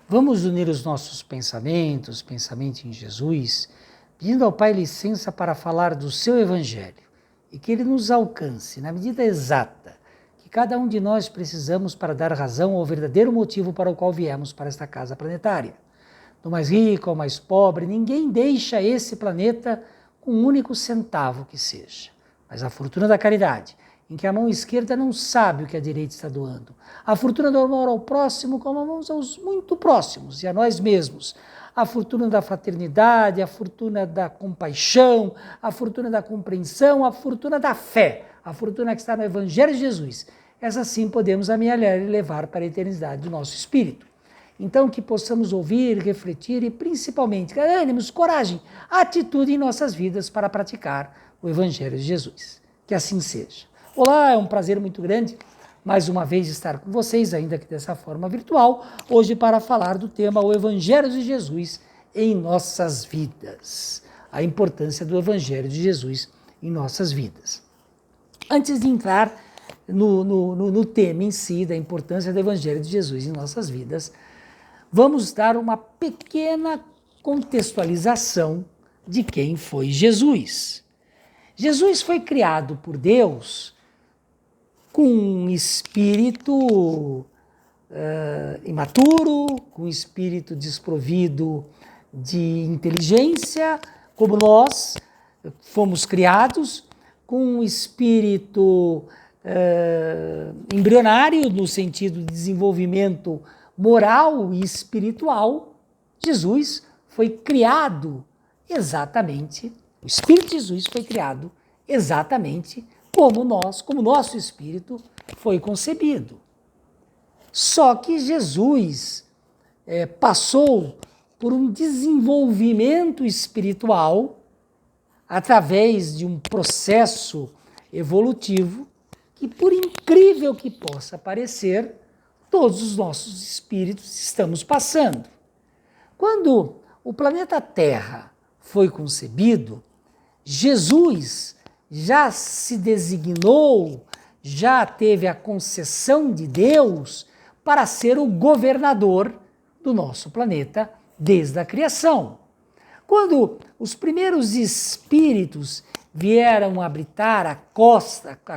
Vamos unir os nossos pensamentos, pensamento em Jesus, pedindo ao Pai licença para falar do seu Evangelho e que ele nos alcance na medida exata que cada um de nós precisamos para dar razão ao verdadeiro motivo para o qual viemos para esta casa planetária. Do mais rico ao mais pobre, ninguém deixa esse planeta com um único centavo que seja. Mas a fortuna da caridade, em que a mão esquerda não sabe o que a direita está doando. A fortuna do amor ao próximo, como amamos aos muito próximos e a nós mesmos. A fortuna da fraternidade, a fortuna da compaixão, a fortuna da compreensão, a fortuna da fé, a fortuna que está no Evangelho de Jesus. Essa sim podemos amealhar e levar para a eternidade do nosso espírito. Então que possamos ouvir, refletir e principalmente, ânimos, coragem, atitude em nossas vidas para praticar o Evangelho de Jesus. Que assim seja. Olá, é um prazer muito grande, mais uma vez, estar com vocês, ainda que dessa forma virtual, hoje para falar do tema O Evangelho de Jesus em nossas vidas. A importância do Evangelho de Jesus em nossas vidas. Antes de entrar no tema em si, da importância do Evangelho de Jesus em nossas vidas, vamos dar uma pequena contextualização de quem foi Jesus. Jesus foi criado por Deus com um espírito imaturo, com um espírito desprovido de inteligência, como nós fomos criados, com um espírito embrionário, no sentido de desenvolvimento moral e espiritual. Jesus foi criado exatamente, o Espírito de Jesus foi criado exatamente como nosso espírito foi concebido. Só que Jesus passou por um desenvolvimento espiritual através de um processo evolutivo que, por incrível que possa parecer, todos os nossos espíritos estamos passando. Quando o planeta Terra foi concebido, Jesus já se designou, já teve a concessão de Deus para ser o governador do nosso planeta desde a criação. Quando os primeiros espíritos vieram habitar a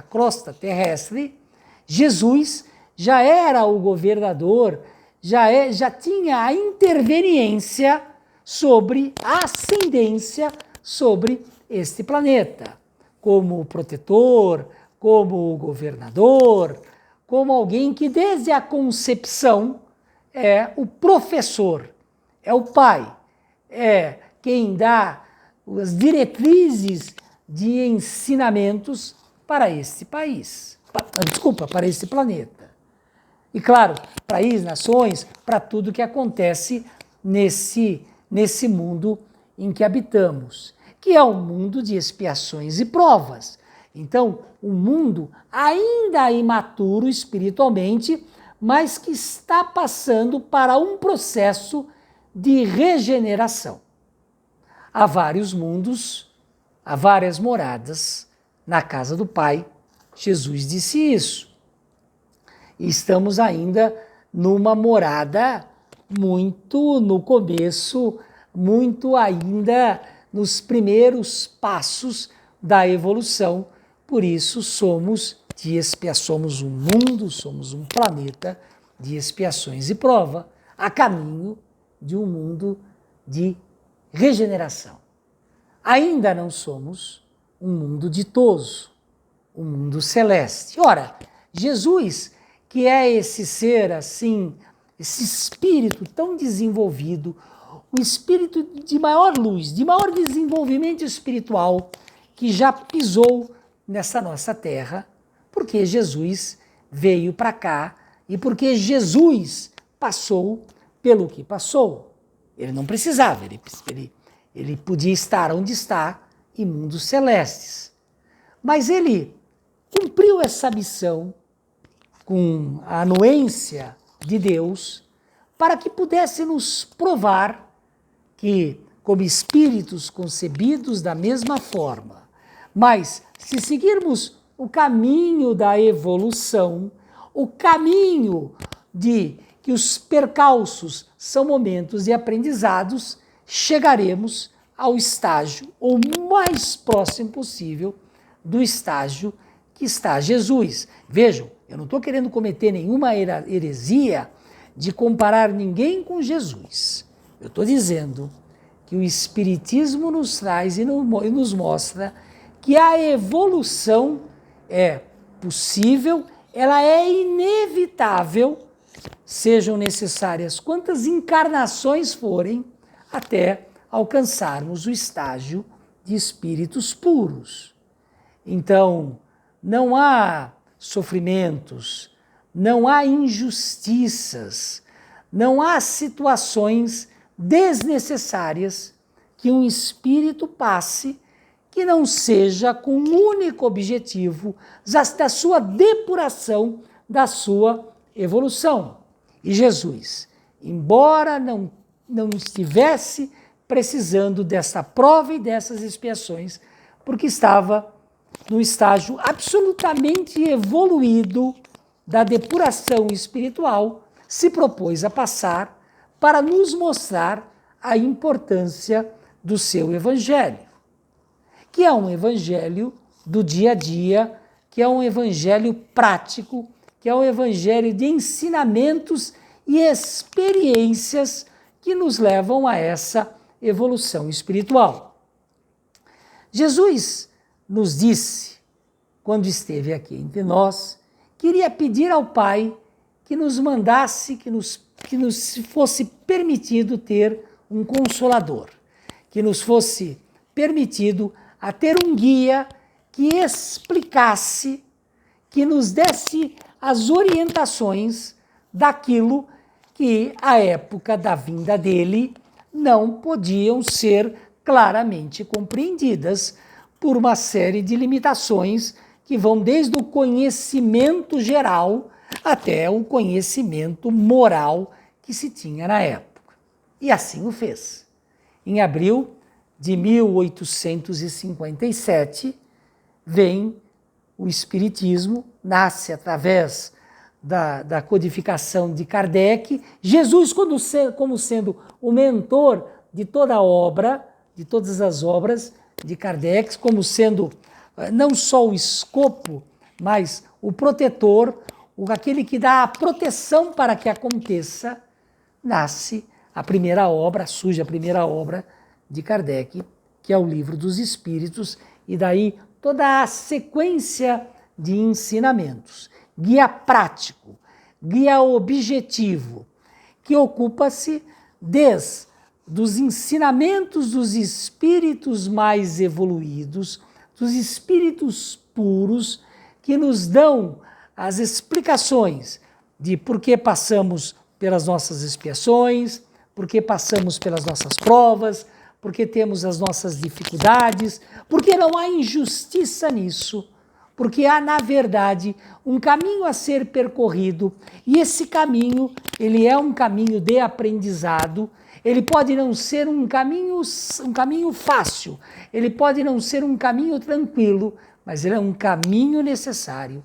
crosta terrestre, Jesus já era o governador, já tinha a interveniência sobre a ascendência sobre este planeta, como protetor, como governador, como alguém que desde a concepção é o professor, é o pai, é quem dá as diretrizes de ensinamentos para este país, para este planeta. E claro, país, nações, para tudo que acontece nesse mundo em que habitamos, que é um mundo de expiações e provas. Então, um mundo ainda imaturo espiritualmente, mas que está passando para um processo de regeneração. Há vários mundos, há várias moradas na casa do Pai. Jesus disse isso. E estamos ainda numa morada muito no começo, muito ainda nos primeiros passos da evolução. Por isso somos um mundo, somos um planeta de expiações e prova, a caminho de um mundo de regeneração. Ainda não somos um mundo ditoso, um mundo celeste. Ora, Jesus, que é esse ser assim, esse espírito tão desenvolvido, um espírito de maior luz, de maior desenvolvimento espiritual, que já pisou nessa nossa terra, porque Jesus veio para cá e porque Jesus passou pelo que passou. Ele não precisava, ele podia estar onde está, em mundos celestes. Mas ele cumpriu essa missão com a anuência de Deus para que pudesse nos provar que, como espíritos concebidos da mesma forma, mas se seguirmos o caminho da evolução, o caminho que os percalços são momentos de aprendizados, chegaremos ao estágio, ou mais próximo possível, do estágio que está Jesus. Vejam, eu não estou querendo cometer nenhuma heresia de comparar ninguém com Jesus. Eu estou dizendo que o Espiritismo nos traz e nos mostra que a evolução é possível, ela é inevitável, sejam necessárias quantas encarnações forem, até alcançarmos o estágio de espíritos puros. Então, não há sofrimentos, não há injustiças, não há situações desnecessárias que um espírito passe que não seja com o único objetivo da sua depuração, da sua evolução. E Jesus, embora não estivesse precisando dessa prova e dessas expiações, porque estava no estágio absolutamente evoluído da depuração espiritual, se propôs a passar para nos mostrar a importância do seu evangelho, que é um evangelho do dia a dia, que é um evangelho prático, que é um evangelho de ensinamentos e experiências que nos levam a essa evolução espiritual. Jesus nos disse, quando esteve aqui entre nós, queria pedir ao Pai que nos mandasse, que nos fosse permitido ter um consolador, que nos fosse permitido a ter um guia que explicasse, que nos desse as orientações daquilo que, à época da vinda dele, não podiam ser claramente compreendidas por uma série de limitações que vão desde o conhecimento geral até o conhecimento moral que se tinha na época. E assim o fez. Em abril de 1857, vem o Espiritismo, nasce através da codificação de Kardec, Jesus como sendo o mentor de toda a obra, de todas as obras de Kardec, como sendo não só o escopo, mas o protetor, aquele que dá a proteção para que aconteça, nasce a primeira obra, surge a primeira obra de Kardec, que é o Livro dos Espíritos, e daí toda a sequência de ensinamentos, guia prático, guia objetivo, que ocupa-se desde os ensinamentos dos espíritos mais evoluídos, dos espíritos puros, que nos dão as explicações de por que passamos pelas nossas expiações, por que passamos pelas nossas provas, por que temos as nossas dificuldades, porque não há injustiça nisso, porque há, na verdade, um caminho a ser percorrido, e esse caminho, ele é um caminho de aprendizado. Ele pode não ser um caminho fácil, ele pode não ser um caminho tranquilo, mas ele é um caminho necessário,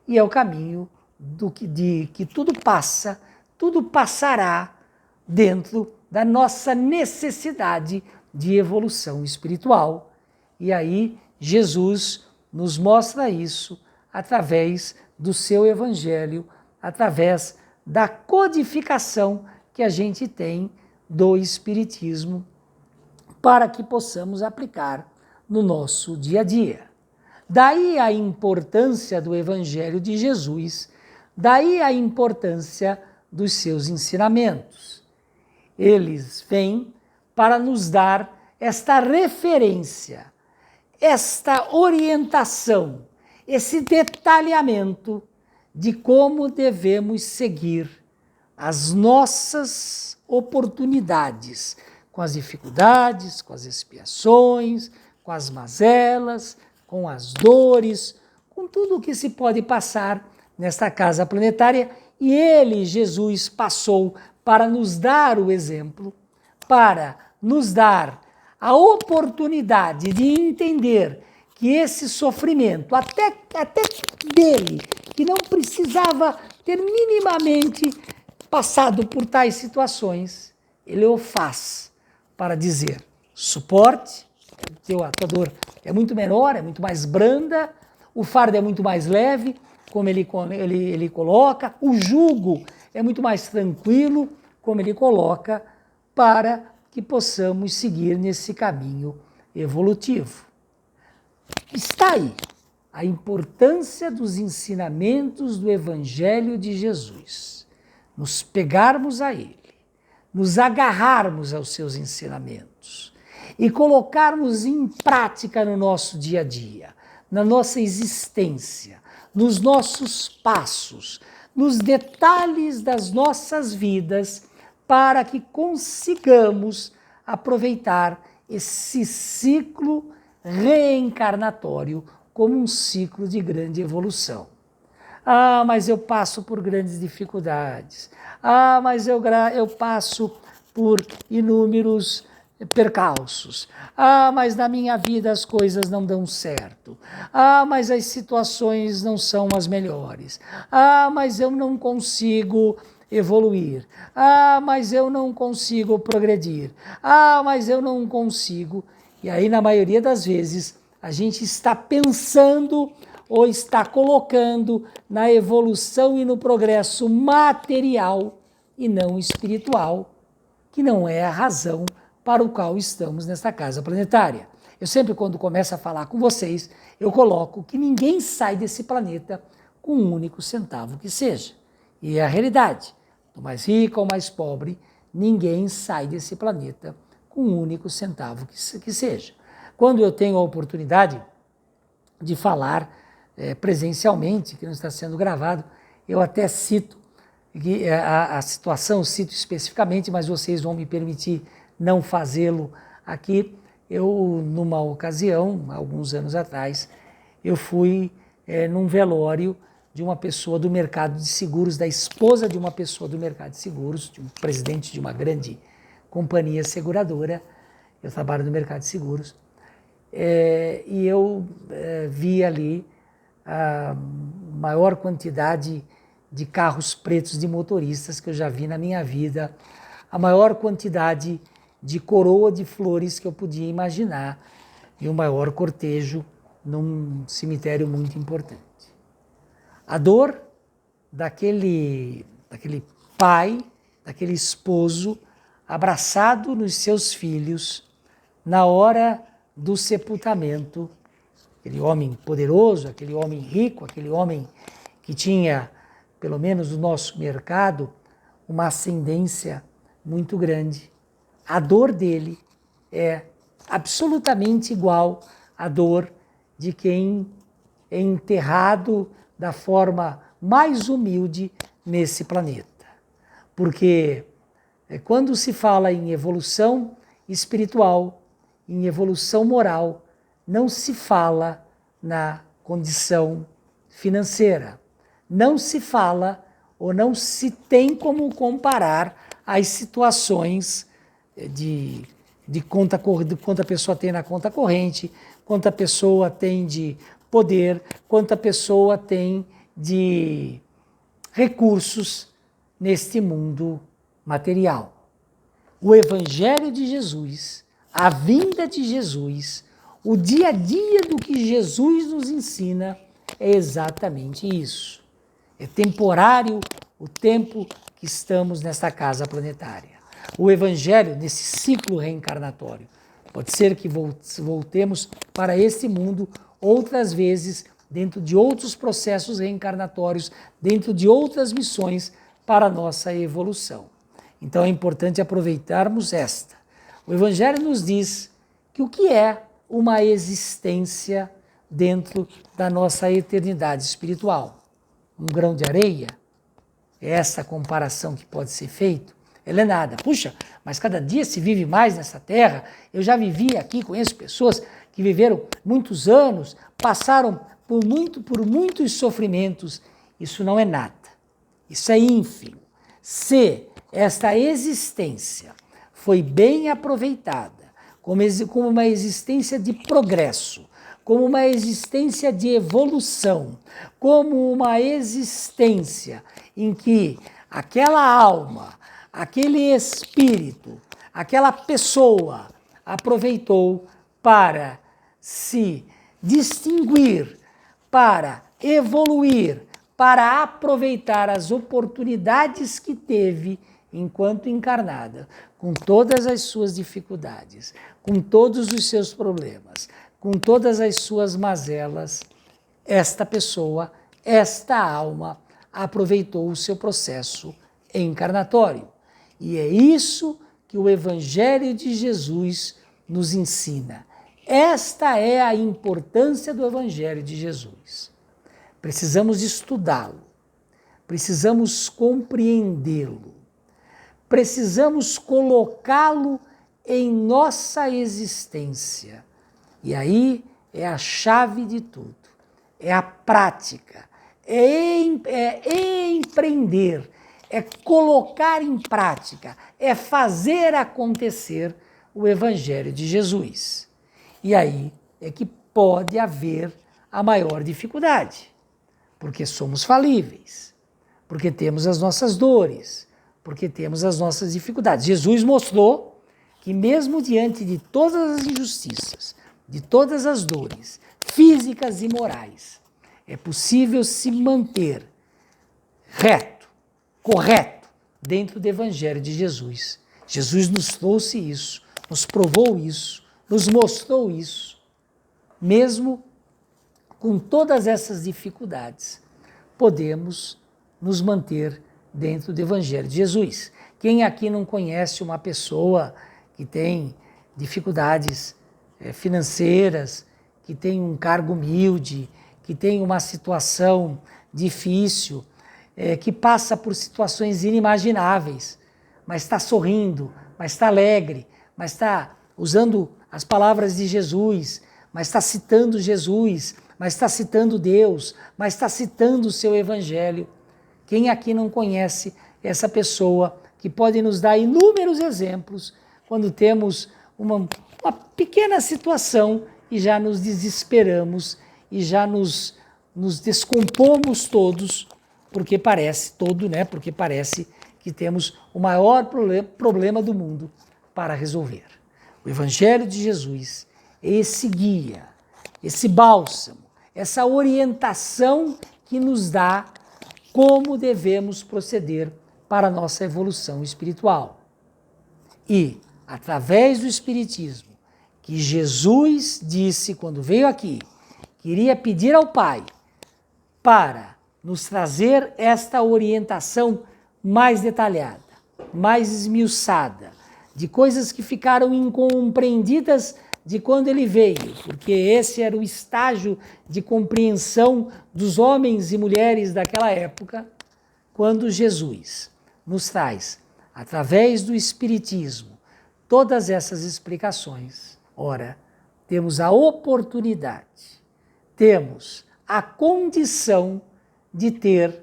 e é o caminho de que tudo passa, tudo passará dentro da nossa necessidade de evolução espiritual. E aí Jesus nos mostra isso através do seu evangelho, através da codificação que a gente tem do Espiritismo, para que possamos aplicar no nosso dia a dia. Daí a importância do Evangelho de Jesus, daí a importância dos seus ensinamentos. Eles vêm para nos dar esta referência, esta orientação, esse detalhamento de como devemos seguir as nossas oportunidades, com as dificuldades, com as expiações, com as mazelas, com as dores, com tudo o que se pode passar nesta casa planetária. E ele, Jesus, passou para nos dar o exemplo, para nos dar a oportunidade de entender que esse sofrimento, até dele, que não precisava ter minimamente passado por tais situações, ele o faz para dizer: suporte, a tua dor é muito menor, é muito mais branda, o fardo é muito mais leve, como ele coloca, o jugo é muito mais tranquilo, como ele coloca, para que possamos seguir nesse caminho evolutivo. Está aí a importância dos ensinamentos do Evangelho de Jesus. Nos pegarmos a ele, nos agarrarmos aos seus ensinamentos e colocarmos em prática no nosso dia a dia, na nossa existência, nos nossos passos, nos detalhes das nossas vidas, para que consigamos aproveitar esse ciclo reencarnatório como um ciclo de grande evolução. Ah, mas eu passo por grandes dificuldades. Ah, mas eu passo por inúmeros percalços. Ah, mas na minha vida as coisas não dão certo. Ah, mas as situações não são as melhores. Ah, mas eu não consigo evoluir. Ah, mas eu não consigo progredir. Ah, mas eu não consigo. E aí, na maioria das vezes, a gente está pensando ou está colocando na evolução e no progresso material e não espiritual, que não é a razão para o qual estamos nesta casa planetária. Eu sempre, quando começo a falar com vocês, eu coloco que ninguém sai desse planeta com um único centavo que seja. E é a realidade. Do mais rico ao mais pobre, ninguém sai desse planeta com um único centavo que seja. Quando eu tenho a oportunidade de falar presencialmente, que não está sendo gravado, eu até cito a situação, cito especificamente, mas vocês vão me permitir não fazê-lo aqui. Eu, numa ocasião, alguns anos atrás, eu fui num velório de uma pessoa do mercado de seguros, da esposa de uma pessoa do mercado de seguros, de um presidente de uma grande companhia seguradora. Eu trabalho no mercado de seguros. E eu vi ali a maior quantidade de carros pretos de motoristas que eu já vi na minha vida, a maior quantidade de coroa de flores que eu podia imaginar e o maior cortejo num cemitério muito importante. A dor daquele pai, daquele esposo, abraçado nos seus filhos, na hora do sepultamento, aquele homem poderoso, aquele homem rico, aquele homem que tinha, pelo menos no nosso mercado, uma ascendência muito grande. A dor dele é absolutamente igual à dor de quem é enterrado da forma mais humilde nesse planeta. Porque quando se fala em evolução espiritual, em evolução moral, não se fala na condição financeira. Não se fala ou não se tem como comparar as situações de quanto a pessoa tem na conta corrente, quanto a pessoa tem de poder, quanto a pessoa tem de recursos neste mundo material. O Evangelho de Jesus, a vinda de Jesus, o dia a dia do que Jesus nos ensina é exatamente isso. É temporário o tempo que estamos nesta casa planetária. O Evangelho, nesse ciclo reencarnatório, pode ser que voltemos para esse mundo outras vezes, dentro de outros processos reencarnatórios, dentro de outras missões para a nossa evolução. Então é importante aproveitarmos esta. O Evangelho nos diz que o que é uma existência dentro da nossa eternidade espiritual. Um grão de areia? É essa comparação que pode ser feita? Ela é nada. Puxa, mas cada dia se vive mais nessa terra. Eu já vivi aqui, conheço pessoas que viveram muitos anos, passaram por muitos sofrimentos. Isso não é nada. Isso é ínfimo. Se esta existência foi bem aproveitada, como uma existência de progresso, como uma existência de evolução, como uma existência em que aquela alma, aquele espírito, aquela pessoa aproveitou para se distinguir, para evoluir, para aproveitar as oportunidades que teve enquanto encarnada, com todas as suas dificuldades, com todos os seus problemas, com todas as suas mazelas, esta pessoa, esta alma, aproveitou o seu processo encarnatório. E é isso que o Evangelho de Jesus nos ensina. Esta é a importância do Evangelho de Jesus. Precisamos estudá-lo, precisamos compreendê-lo, precisamos colocá-lo em nossa existência. E aí é a chave de tudo, é a prática, é empreender, é colocar em prática, é fazer acontecer o Evangelho de Jesus. E aí é que pode haver a maior dificuldade, porque somos falíveis, porque temos as nossas dores, porque temos as nossas dificuldades. Jesus mostrou que mesmo diante de todas as injustiças, de todas as dores físicas e morais, é possível se manter reto, correto, dentro do Evangelho de Jesus. Jesus nos trouxe isso, nos provou isso, nos mostrou isso. Mesmo com todas essas dificuldades, podemos nos manter dentro do Evangelho de Jesus. Quem aqui não conhece uma pessoa que tem dificuldades financeiras, que tem um cargo humilde, que tem uma situação difícil, que passa por situações inimagináveis, mas está sorrindo, mas está alegre, mas está usando as palavras de Jesus, mas está citando Jesus, mas está citando Deus, mas está citando o seu Evangelho. Quem aqui não conhece essa pessoa que pode nos dar inúmeros exemplos quando temos uma pequena situação e já nos desesperamos e já nos descompomos todos, porque parece porque parece que temos o maior problema do mundo para resolver. O Evangelho de Jesus é esse guia, esse bálsamo, essa orientação que nos dá como devemos proceder para a nossa evolução espiritual. E, através do Espiritismo, que Jesus disse quando veio aqui, queria pedir ao Pai para nos trazer esta orientação mais detalhada, mais esmiuçada, de coisas que ficaram incompreendidas de quando ele veio, porque esse era o estágio de compreensão dos homens e mulheres daquela época, quando Jesus nos traz, através do Espiritismo, todas essas explicações. Ora, temos a oportunidade, temos a condição de ter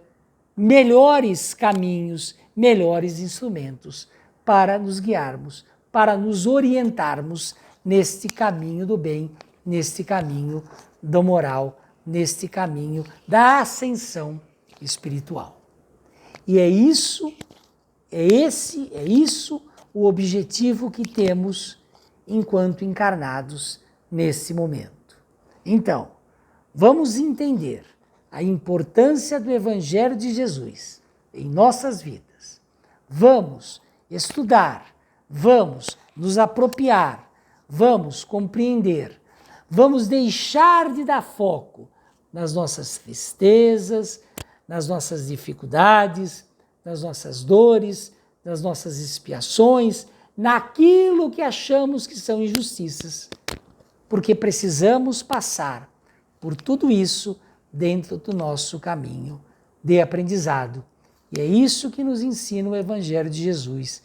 melhores caminhos, melhores instrumentos para nos guiarmos, para nos orientarmos neste caminho do bem, neste caminho da moral, neste caminho da ascensão espiritual. E é isso o objetivo que temos enquanto encarnados nesse momento. Então, vamos entender a importância do Evangelho de Jesus em nossas vidas. Vamos estudar, vamos nos apropriar, vamos compreender, vamos deixar de dar foco nas nossas tristezas, nas nossas dificuldades, nas nossas dores, nas nossas expiações, naquilo que achamos que são injustiças, porque precisamos passar por tudo isso dentro do nosso caminho de aprendizado. E é isso que nos ensina o Evangelho de Jesus.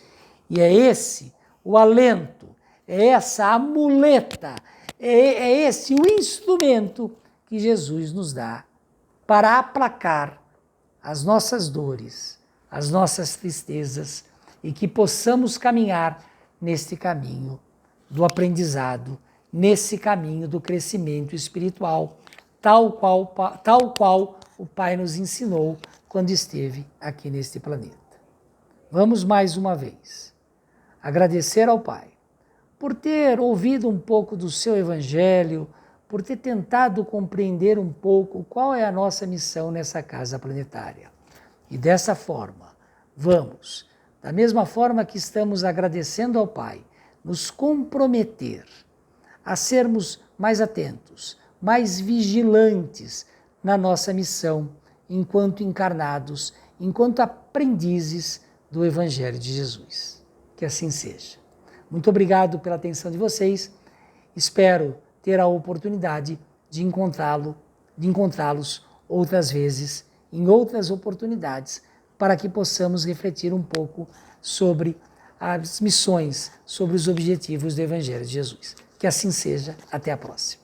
E é esse o alento, é essa a muleta, é esse o instrumento que Jesus nos dá para aplacar as nossas dores, as nossas tristezas e que possamos caminhar neste caminho do aprendizado, nesse caminho do crescimento espiritual, tal qual o Pai nos ensinou quando esteve aqui neste planeta. Vamos mais uma vez agradecer ao Pai por ter ouvido um pouco do seu Evangelho, por ter tentado compreender um pouco qual é a nossa missão nessa casa planetária. E dessa forma, vamos, da mesma forma que estamos agradecendo ao Pai, nos comprometer a sermos mais atentos, mais vigilantes na nossa missão, enquanto encarnados, enquanto aprendizes do Evangelho de Jesus. Que assim seja. Muito obrigado pela atenção de vocês. Espero ter a oportunidade de encontrá-los outras vezes, em outras oportunidades, para que possamos refletir um pouco sobre as missões, sobre os objetivos do Evangelho de Jesus. Que assim seja. Até a próxima.